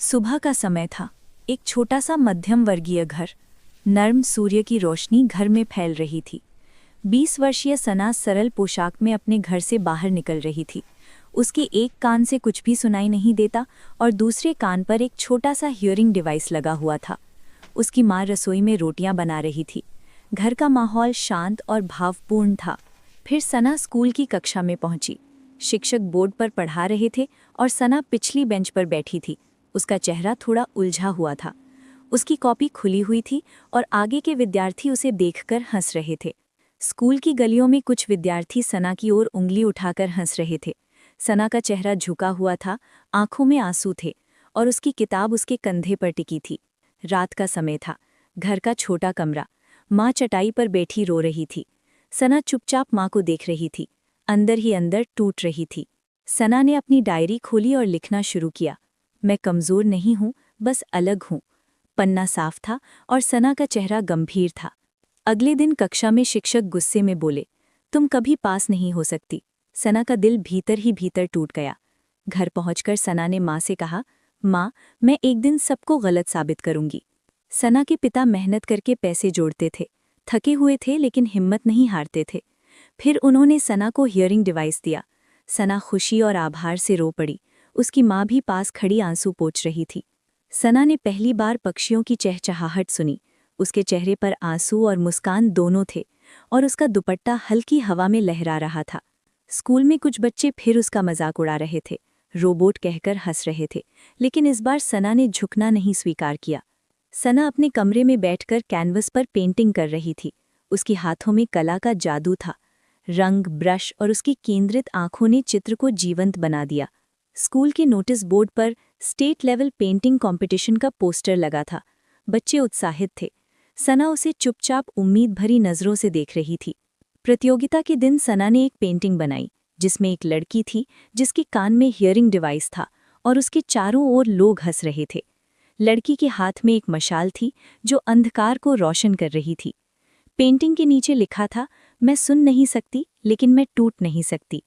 सुबह का समय था। एक छोटा सा मध्यम वर्गीय घर, नर्म सूर्य की रोशनी घर में फैल रही थी। 20 वर्षीय सना सरल पोशाक में अपने घर से बाहर निकल रही थी। उसके एक कान से कुछ भी सुनाई नहीं देता और दूसरे कान पर एक छोटा सा हियरिंग डिवाइस लगा हुआ था। उसकी माँ रसोई में रोटियां बना रही थी। घर का माहौल शांत और भावपूर्ण था। फिर सना स्कूल की कक्षा में पहुंची। शिक्षक बोर्ड पर पढ़ा रहे थे और सना पिछली बेंच पर बैठी थी। उसका चेहरा थोड़ा उलझा हुआ था। उसकी कॉपी खुली हुई थी और आगे के विद्यार्थी उसे देखकर हंस रहे थे। स्कूल की गलियों में कुछ विद्यार्थी सना की ओर उंगली उठाकर हंस रहे थे। सना का चेहरा झुका हुआ था, आंखों में आंसू थे और उसकी किताब उसके कंधे पर टिकी थी। रात का समय था। घर का छोटा कमरा। माँ चटाई पर बैठी रो रही थी। सना चुपचाप माँ को देख रही थी। अंदर ही अंदर टूट रही थी। सना ने अपनी डायरी खोली और लिखना शुरू किया। मैं कमज़ोर नहीं हूँ, बस अलग हूँ। पन्ना साफ था और सना का चेहरा गंभीर था। अगले दिन कक्षा में शिक्षक गुस्से में बोले, तुम कभी पास नहीं हो सकती। सना का दिल भीतर ही भीतर टूट गया। घर पहुंचकर सना ने माँ से कहा, माँ, मैं एक दिन सबको गलत साबित करूंगी। सना के पिता मेहनत करके पैसे जोड़ते थे, थके हुए थे लेकिन हिम्मत नहीं हारते थे। फिर उन्होंने सना को हियरिंग डिवाइस दिया। सना खुशी और आभार से रो पड़ी। उसकी माँ भी पास खड़ी आंसू पोंछ रही थी। सना ने पहली बार पक्षियों की चहचहाहट सुनी। उसके चेहरे पर आंसू और मुस्कान दोनों थे और उसका दुपट्टा हल्की हवा में लहरा रहा था। स्कूल में कुछ बच्चे फिर उसका मजाक उड़ा रहे थे, रोबोट कहकर हंस रहे थे, लेकिन इस बार सना ने झुकना नहीं स्वीकार किया। सना अपने कमरे में बैठकर कैनवस पर पेंटिंग कर रही थी। उसकी हाथों में कला का जादू था। रंग, ब्रश और उसकी केंद्रित आंखों ने चित्र को जीवंत बना दिया। स्कूल के नोटिस बोर्ड पर स्टेट लेवल पेंटिंग कंपटीशन का पोस्टर लगा था। बच्चे उत्साहित थे। सना उसे चुपचाप उम्मीद भरी नज़रों से देख रही थी। प्रतियोगिता के दिन सना ने एक पेंटिंग बनाई जिसमें एक लड़की थी जिसके कान में हियरिंग डिवाइस था और उसके चारों ओर लोग हंस रहे थे। लड़की के हाथ में एक मशाल थी जो अंधकार को रोशन कर रही थी। पेंटिंग के नीचे लिखा था, मैं सुन नहीं सकती लेकिन मैं टूट नहीं सकती।